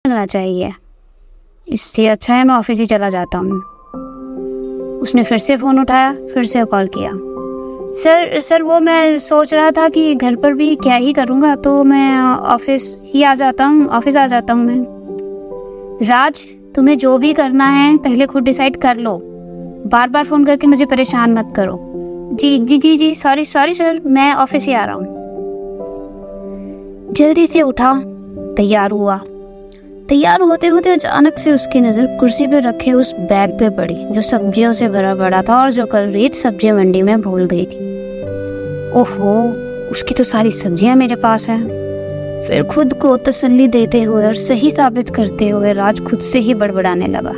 मिलना चाहिए, इससे अच्छा है मैं ऑफिस ही चला जाता हूँ। उसने फिर से फ़ोन उठाया, फिर से कॉल किया। सर वो मैं सोच रहा था कि घर पर भी क्या ही करूँगा, तो मैं ऑफिस आ जाता हूँ मैं। राज, तुम्हें जो भी करना है पहले खुद डिसाइड कर लो, बार बार फ़ोन करके मुझे परेशान मत करो। जी, सॉरी सर, मैं ऑफिस ही आ रहा हूँ। जल्दी से उठा, तैयार हुआ। तैयार होते होते अचानक से उसकी नज़र कुर्सी पे रखे उस बैग पे पड़ी जो सब्जियों से भरा पड़ा था और जो कल रीत सब्जी मंडी में भूल गई थी। ओहो, उसकी तो सारी सब्जियां मेरे पास हैं। फिर खुद को तसल्ली देते हुए और सही साबित करते हुए राज खुद से ही बड़बड़ाने लगा।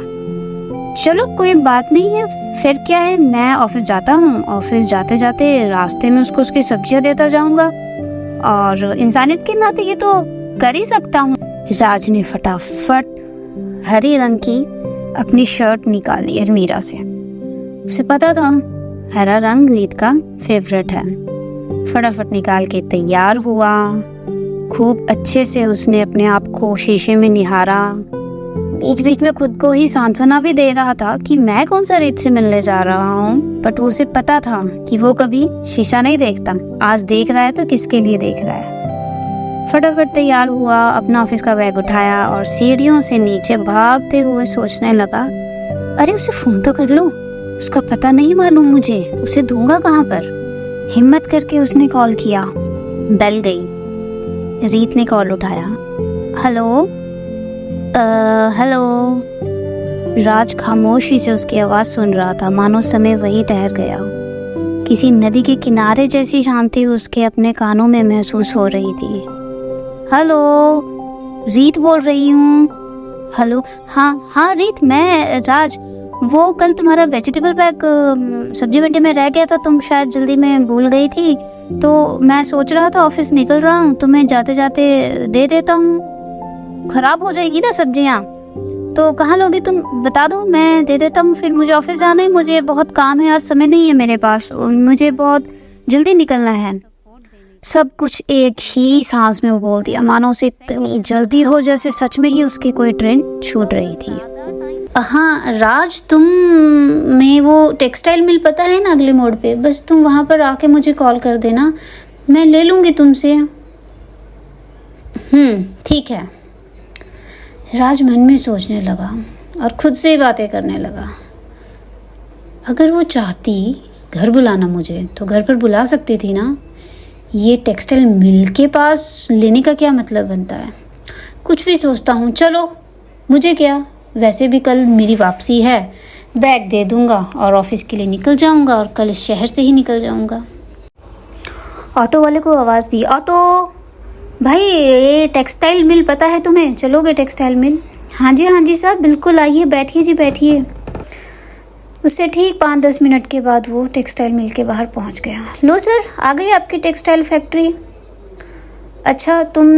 चलो कोई बात नहीं है, फिर क्या है, मैं ऑफिस जाता हूँ, ऑफिस जाते जाते रास्ते में उसको उसकी सब्जियां देता जाऊंगा और इंसानियत के नाते ये तो कर ही सकता हूँ। राज ने फटाफट हरी रंग की अपनी शर्ट निकाली अलमीरा से। उसे पता था हरा रंग रीत का फेवरेट है। फटाफट निकाल के तैयार हुआ। खूब अच्छे से उसने अपने आप को शीशे में निहारा। बीच बीच में खुद को ही सांत्वना भी दे रहा था कि मैं कौन सा रीत से मिलने जा रहा हूँ, बट उसे पता था कि वो कभी शीशा नहीं देखता। आज देख रहा है तो किसके लिए देख रहा है। फटाफट तैयार हुआ, अपना ऑफिस का बैग उठाया और सीढ़ियों से नीचे भागते हुए सोचने लगा, अरे उसे फोन तो कर लो, उसका पता नहीं मालूम मुझे, उसे दूंगा कहाँ पर। हिम्मत करके उसने कॉल किया। बेल गई। रीत ने कॉल उठाया। हेलो। राज खामोशी से उसकी आवाज़ सुन रहा था, मानो समय वही ठहर गया। किसी नदी के किनारे जैसी शांति उसके अपने कानों में महसूस हो रही थी। हेलो, रीत बोल रही हूँ। हेलो, हाँ रीत, मैं राज। वो कल तुम्हारा वेजिटेबल बैग सब्जी मंडी में रह गया था, तुम शायद जल्दी में भूल गई थी, तो मैं सोच रहा था ऑफिस निकल रहा हूँ, तुम्हें जाते जाते दे देता हूँ। खराब हो जाएगी ना सब्जियाँ, तो कहाँ लोगी तुम, बता दो, मैं दे देता हूँ। फिर मुझे ऑफिस जाना है, मुझे बहुत काम है, आज समय नहीं है मेरे पास, मुझे बहुत जल्दी निकलना है। सब कुछ एक ही सांस में वो बोल दिया, मानो उसे इतनी जल्दी हो जैसे सच में ही उसकी कोई ट्रेन छूट रही थी। हाँ राज, तुम्हें वो टेक्सटाइल मिल पता है ना, अगले मोड़ पे, बस तुम वहाँ पर आके मुझे कॉल कर देना, मैं ले लूँगी तुमसे। ठीक है। राज मन में सोचने लगा और खुद से बातें करने लगा। अगर वो चाहती घर बुलाना मुझे तो घर पर बुला सकती थी ना, ये टेक्सटाइल मिल के पास लेने का क्या मतलब बनता है। कुछ भी सोचता हूँ, चलो मुझे क्या, वैसे भी कल मेरी वापसी है, बैग दे दूँगा और ऑफिस के लिए निकल जाऊँगा और कल इस शहर से ही निकल जाऊँगा। ऑटो वाले को आवाज़ दी, ऑटो भाई, ये टेक्सटाइल मिल पता है तुम्हें, चलोगे टेक्सटाइल मिल? हाँ जी सर, बिल्कुल आइए, बैठिए जी बैठिए। उससे ठीक 5-10 मिनट के बाद वो टेक्सटाइल मिल के बाहर पहुंच गया। लो सर, आ गई आपकी टेक्सटाइल फैक्ट्री। अच्छा तुम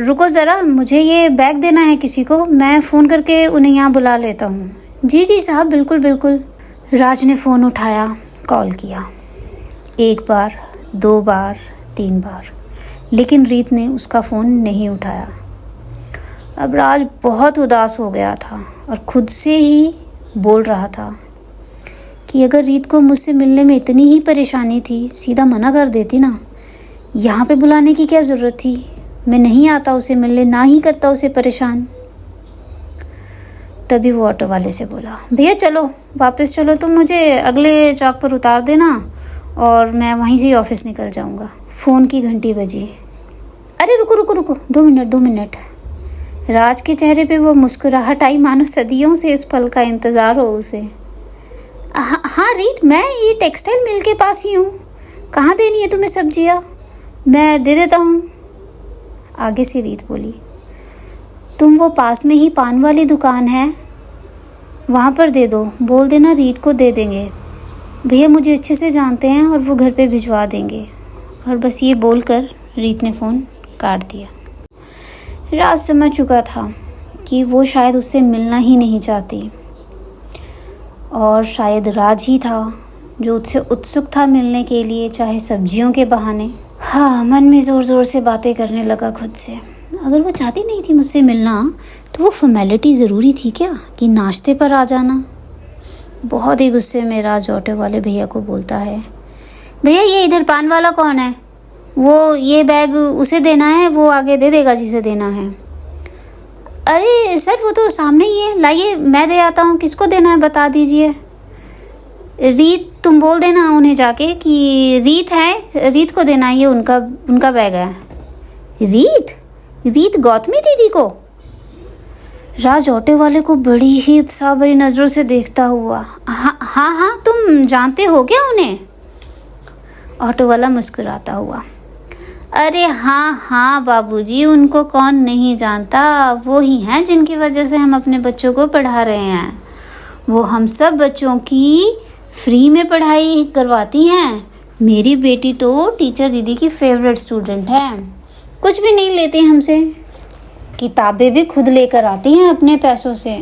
रुको ज़रा, मुझे ये बैग देना है किसी को, मैं फ़ोन करके उन्हें यहाँ बुला लेता हूँ। जी साहब, बिल्कुल। राज ने फ़ोन उठाया, कॉल किया, 1 बार, 2 बार, 3 बार, लेकिन रीत ने उसका फ़ोन नहीं उठाया। अब राज बहुत उदास हो गया था और खुद से ही बोल रहा था कि अगर रीत को मुझसे मिलने में इतनी ही परेशानी थी, सीधा मना कर देती ना, यहाँ पे बुलाने की क्या ज़रूरत थी। मैं नहीं आता उसे मिलने, ना ही करता उसे परेशान। तभी वो ऑटो वाले से बोला, भैया चलो वापस चलो, तुम मुझे अगले चौक पर उतार देना और मैं वहीं से ऑफिस निकल जाऊँगा। फ़ोन की घंटी बजी। अरे रुको, 2 मिनट। राज के चेहरे पे वो मुस्कुराहट आई, मानो सदियों से इस पल का इंतज़ार हो उसे। हाँ रीत, मैं ये टेक्सटाइल मिल के पास ही हूँ, कहाँ देनी है तुम्हें सब्जियाँ, मैं दे देता हूँ। आगे से रीत बोली, तुम वो पास में ही पान वाली दुकान है, वहाँ पर दे दो, बोल देना रीत को दे देंगे, भैया मुझे अच्छे से जानते हैं और वो घर पे भिजवा देंगे। और बस ये बोलकर रीत ने फ़ोन काट दिया। राज समझ चुका था कि वो शायद उससे मिलना ही नहीं चाहती और शायद राज ही था जो उससे उत्सुक था मिलने के लिए, चाहे सब्जियों के बहाने। हाँ, मन में ज़ोर ज़ोर से बातें करने लगा खुद से। अगर वो चाहती नहीं थी मुझसे मिलना तो वो फॉर्मेलिटी ज़रूरी थी क्या कि नाश्ते पर आ जाना? बहुत ही गुस्से में राज ऑटो वाले भैया को बोलता है, भैया ये इधर पान वाला कौन है? वो ये बैग उसे देना है, वो आगे दे देगा जिसे देना है। अरे सर वो तो सामने ही है, लाइए मैं दे आता हूँ, किसको देना है बता दीजिए। रीत, तुम बोल देना उन्हें जाके कि रीत है, रीत को देना है, ये उनका बैग है। रीत गौतमी दीदी को? राज ऑटो वाले को बड़ी ही उत्साह भरी नज़रों से देखता हुआ, हाँ तुम जानते हो क्या उन्हें? ऑटो वाला मुस्कुराता हुआ, अरे हाँ बाबूजी, उनको कौन नहीं जानता, वो ही हैं जिनकी वजह से हम अपने बच्चों को पढ़ा रहे हैं। वो हम सब बच्चों की फ्री में पढ़ाई करवाती हैं। मेरी बेटी तो टीचर दीदी की फेवरेट स्टूडेंट है, कुछ भी नहीं लेती हमसे, किताबें भी खुद लेकर आती हैं अपने पैसों से।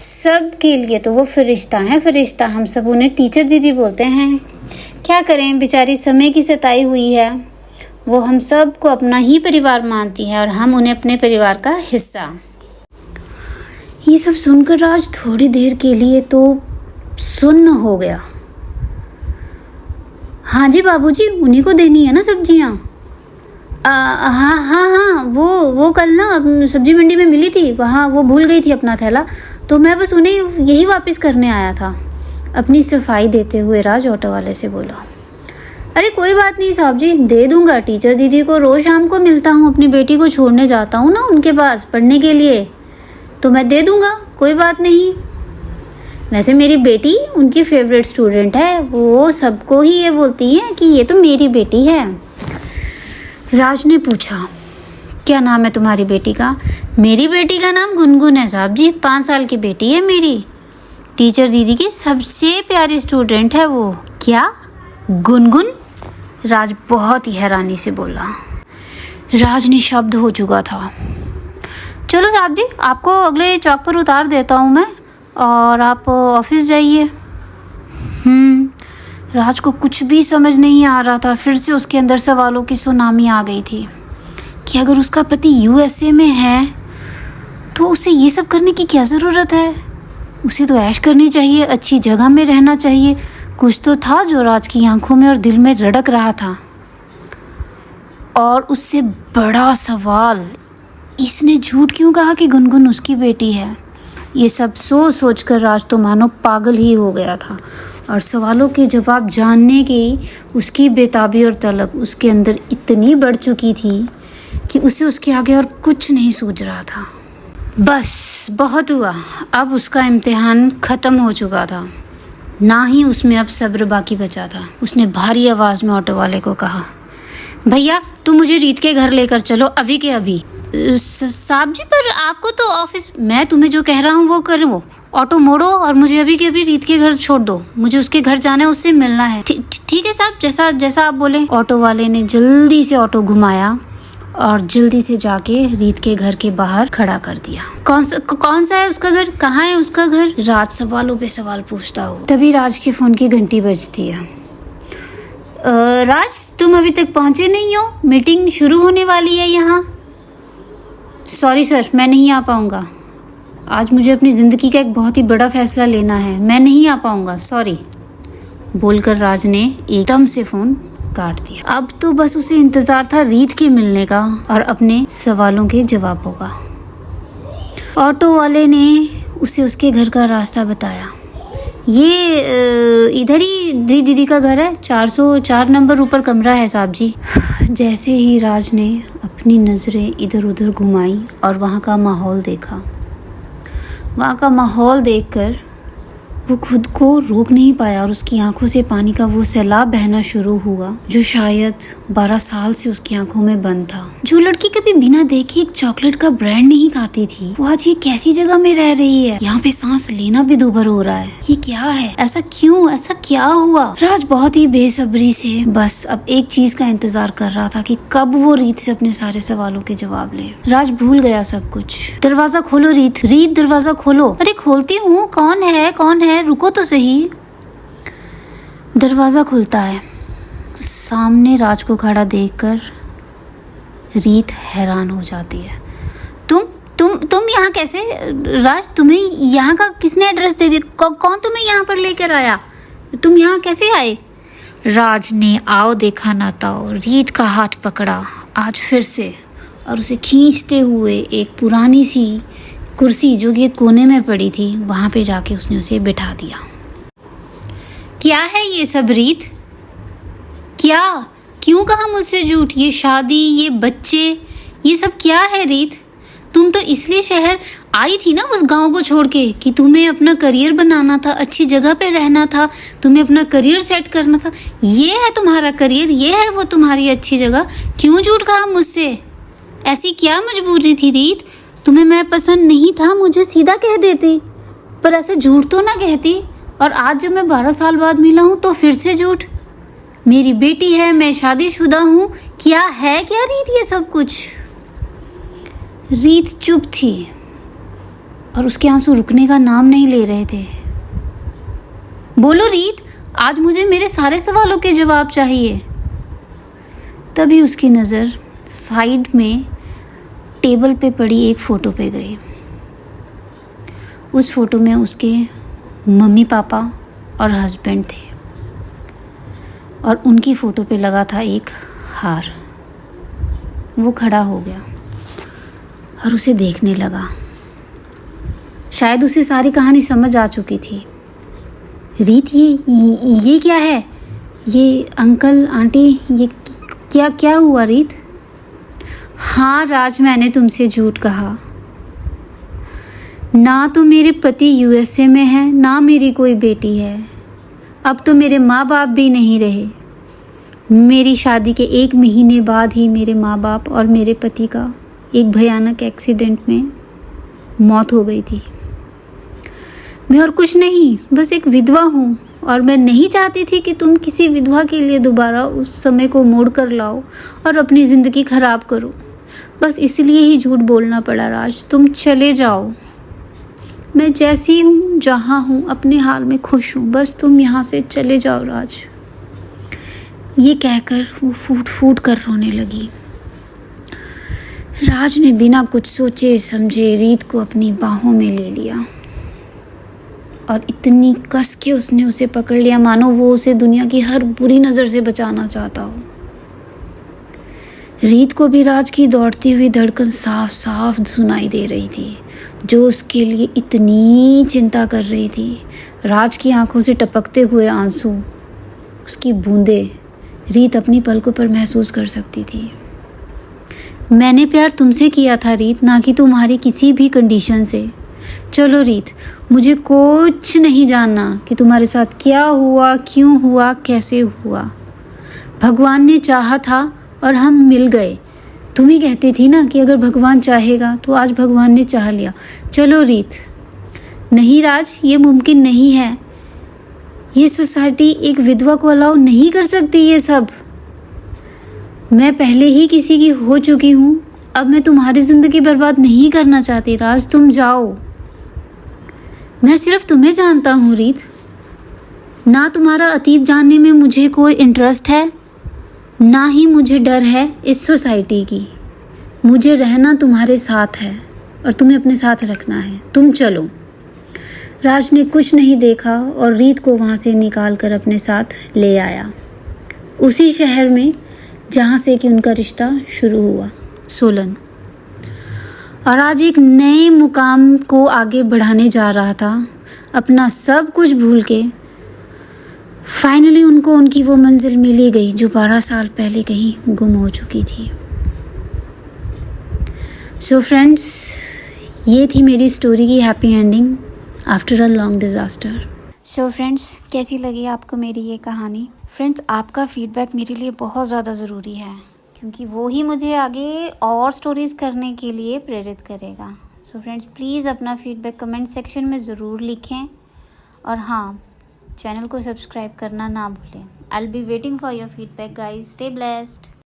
सब के लिए तो वो फरिश्ता हैं, फरिश्ता। हम सब उन्हें टीचर दीदी बोलते हैं। क्या करें, बेचारी समय की सताई हुई है। वो हम सब को अपना ही परिवार मानती है और हम उन्हें अपने परिवार का हिस्सा। ये सब सुनकर राज थोड़ी देर के लिए तो सुन्न हो गया। हाँ जी बाबूजी, उन्हीं को देनी है ना सब्जियाँ? हाँ, वो कल ना सब्जी मंडी में मिली थी, वहाँ वो भूल गई थी अपना थैला, तो मैं बस उन्हें यही वापस करने आया था। अपनी सफाई देते हुए राज ऑटो वाले से बोला, अरे कोई बात नहीं साहब जी, दे दूंगा। टीचर दीदी को रोज़ शाम को मिलता हूँ, अपनी बेटी को छोड़ने जाता हूँ ना उनके पास पढ़ने के लिए, तो मैं दे दूंगा, कोई बात नहीं। वैसे मेरी बेटी उनकी फेवरेट स्टूडेंट है, वो सबको ही ये बोलती है कि ये तो मेरी बेटी है। राज ने पूछा, क्या नाम है तुम्हारी बेटी का? मेरी बेटी का नाम गुनगुन है साहब जी, 5 साल की बेटी है मेरी। टीचर दीदी की सबसे प्यारी स्टूडेंट है वो। क्या गुनगुन? राज बहुत ही हैरानी से बोला। राज निशब्द हो चुका था। चलो साहब जी, आपको अगले चौक पर उतार देता हूँ मैं, और आप ऑफिस जाइए। राज को कुछ भी समझ नहीं आ रहा था। फिर से उसके अंदर सवालों की सुनामी आ गई थी कि अगर उसका पति यूएसए में है तो उसे ये सब करने की क्या ज़रूरत है? उसे तो ऐश करनी चाहिए, अच्छी जगह में रहना चाहिए। कुछ तो था जो राज की आंखों में और दिल में रड़क रहा था। और उससे बड़ा सवाल, इसने झूठ क्यों कहा कि गुनगुन उसकी बेटी है? ये सब सोच कर राज तो मानो पागल ही हो गया था, और सवालों के जवाब जानने की उसकी बेताबी और तलब उसके अंदर इतनी बढ़ चुकी थी कि उसे उसके आगे और कुछ नहीं सूझ रहा था। बस बहुत हुआ, अब उसका इम्तिहान ख़त्म हो चुका था, ना ही उसमें अब सब्र बाकी बचा था। उसने भारी आवाज़ में ऑटो वाले को कहा, भैया तुम मुझे रीत के घर लेकर चलो, अभी के अभी। साहब जी, पर आपको तो ऑफिस, मैं तुम्हें जो कह रहा हूँ वो करो, ऑटो मोड़ो और मुझे अभी के अभी रीत के घर छोड़ दो, मुझे उसके घर जाना है, उससे मिलना है। ठीक है साहब, जैसा आप बोले। ऑटो वाले ने जल्दी से ऑटो घुमाया और जल्दी से जाके रीत के घर के बाहर खड़ा कर दिया। कौन सा है उसका घर? कहाँ है उसका घर? राज सवालों पे सवाल पूछता हुआ। तभी राज के फोन की घंटी बजती है। राज, तुम अभी तक पहुंचे नहीं हो, मीटिंग शुरू होने वाली है यहाँ। सॉरी सर, मैं नहीं आ पाऊँगा, आज मुझे अपनी ज़िंदगी का एक बहुत ही बड़ा फैसला लेना है, मैं नहीं आ पाऊँगा, सॉरी, बोलकर राज ने एकदम से फ़ोन काट दिया। अब तो बस उसे इंतज़ार था रीत के मिलने का और अपने सवालों के जवाबों का। ऑटो वाले ने उसे उसके घर का रास्ता बताया। ये इधर ही दीदी का घर है, 404 नंबर ऊपर कमरा है साहब जी। जैसे ही राज ने अपनी नज़रें इधर उधर घुमाई और वहाँ का माहौल देखा, वहाँ का माहौल देखकर वो खुद को रोक नहीं पाया और उसकी आंखों से पानी का वो सैलाब बहना शुरू हुआ जो शायद 12 साल से उसकी आंखों में बंद था। जो लड़की कभी बिना देखे एक चॉकलेट का ब्रांड नहीं खाती थी, वो आज ये कैसी जगह में रह रही है। यहाँ पे सांस लेना भी दूभर हो रहा है। ये क्या है? ऐसा क्यों? ऐसा क्या हुआ? राज बहुत ही बेसब्री से बस अब एक चीज का इंतजार कर रहा था कि कब वो रीत से अपने सारे सवालों के जवाब ले। राज भूल गया सब कुछ। दरवाजा खोलो रीत, रीत दरवाजा खोलो। अरे खोलती हूँ, कौन है, कौन है, रुको तो सही। दरवाजा खुलता है। सामने राज को खड़ा देखकर रीत हैरान हो जाती है। तुम यहाँ कैसे? राज, तुम्हें यहाँ का किसने एड्रेस दे दिया? कौन तुम्हें यहाँ पर लेकर आया? तुम यहाँ कैसे आए? राज ने आओ देखा ना ताओ रीत का हाथ पकड़ा आज फिर से और उसे खींचते हुए एक पुरानी सी कुर्सी जो कि एक कोने में पड़ी थी वहाँ पे जाके उसने उसे बिठा दिया। क्या है ये सब रीत? क्या? क्यों कहा मुझसे झूठ? ये शादी, ये बच्चे, ये सब क्या है रीत? तुम तो इसलिए शहर आई थी ना उस गांव को छोड़ के कि तुम्हें अपना करियर बनाना था, अच्छी जगह पे रहना था, तुम्हें अपना करियर सेट करना था। ये है तुम्हारा करियर, ये है वो तुम्हारी अच्छी जगह। क्यों झूठ कहा मुझसे? ऐसी क्या मजबूरी थी रीत? तुम्हें मैं पसंद नहीं था, मुझे सीधा कह देती, पर ऐसे झूठ तो ना कहती। और आज जब मैं 12 साल बाद मिला हूँ तो फिर से झूठ। मेरी बेटी है, मैं शादीशुदा हूँ, क्या है क्या रीत ये सब कुछ? रीत चुप थी और उसके आंसू रुकने का नाम नहीं ले रहे थे। बोलो रीत, आज मुझे मेरे सारे सवालों के जवाब चाहिए। तभी उसकी नज़र साइड में टेबल पे पड़ी एक फ़ोटो पे गई। उस फोटो में उसके मम्मी पापा और हस्बैंड थे और उनकी फ़ोटो पे लगा था एक हार। वो खड़ा हो गया और उसे देखने लगा। शायद उसे सारी कहानी समझ आ चुकी थी। रीत, ये क्या है? ये अंकल आंटी, ये क्या हुआ रीत? हाँ राज, मैंने तुमसे झूठ कहा। ना तो मेरे पति यूएसए में है, ना मेरी कोई बेटी है। अब तो मेरे माँ बाप भी नहीं रहे। मेरी शादी के 1 महीने बाद ही मेरे माँ बाप और मेरे पति का एक भयानक एक्सीडेंट में मौत हो गई थी। मैं और कुछ नहीं, बस एक विधवा हूँ और मैं नहीं चाहती थी कि तुम किसी विधवा के लिए दोबारा उस समय को मोड़ कर लाओ और अपनी ज़िंदगी ख़राब करो। बस इसलिए ही झूठ बोलना पड़ा राज। तुम चले जाओ, मैं जैसी हूँ, जहाँ हूँ, अपने हाल में खुश हूँ। बस तुम यहाँ से चले जाओ राज। ये कहकर वो फूट फूट कर रोने लगी। राज ने बिना कुछ सोचे समझे रीत को अपनी बाहों में ले लिया और इतनी कस के उसने उसे पकड़ लिया मानो वो उसे दुनिया की हर बुरी नज़र से बचाना चाहता हो। रीत को भी राज की दौड़ती हुई धड़कन साफ साफ सुनाई दे रही थी, जो उसके लिए इतनी चिंता कर रही थी। राज की आंखों से टपकते हुए आंसू, उसकी बूंदें रीत अपनी पलकों पर महसूस कर सकती थी। मैंने प्यार तुमसे किया था रीत, ना कि तुम्हारी किसी भी कंडीशन से। चलो रीत, मुझे कुछ नहीं जानना कि तुम्हारे साथ क्या हुआ, क्यों हुआ, कैसे हुआ। भगवान ने चाहा था और हम मिल गए। तुम ही कहती थी ना कि अगर भगवान चाहेगा, तो आज भगवान ने चाह लिया। चलो रीत। नहीं राज, ये मुमकिन नहीं है। ये सोसाइटी एक विधवा को अलाउ नहीं कर सकती ये सब। मैं पहले ही किसी की हो चुकी हूँ, अब मैं तुम्हारी ज़िंदगी बर्बाद नहीं करना चाहती। राज, तुम जाओ। मैं सिर्फ तुम्हें जानता हूँ रीत, ना तुम्हारा अतीत जानने में मुझे कोई इंटरेस्ट है, ना ही मुझे डर है इस सोसाइटी की। मुझे रहना तुम्हारे साथ है और तुम्हें अपने साथ रखना है। तुम चलो। राज ने कुछ नहीं देखा और रीत को वहाँ से निकाल कर अपने साथ ले आया, उसी शहर में जहाँ से कि उनका रिश्ता शुरू हुआ, सोलन। और आज एक नए मुकाम को आगे बढ़ाने जा रहा था, अपना सब कुछ भूल के। फाइनली उनको उनकी वो मंजिल मिली गई जो 12 साल पहले कहीं गुम हो चुकी थी। सो फ्रेंड्स, ये थी मेरी स्टोरी की happy ending after a long disaster. So friends, कैसी लगी आपको मेरी ये कहानी? फ्रेंड्स, आपका फीडबैक मेरे लिए बहुत ज़्यादा ज़रूरी है, क्योंकि वो ही मुझे आगे और स्टोरीज़ करने के लिए प्रेरित करेगा। सो फ्रेंड्स, प्लीज़ अपना फीडबैक कमेंट सेक्शन में ज़रूर लिखें और हाँ, चैनल को सब्सक्राइब करना ना भूलें। I will be waiting for your feedback guys. Stay blessed.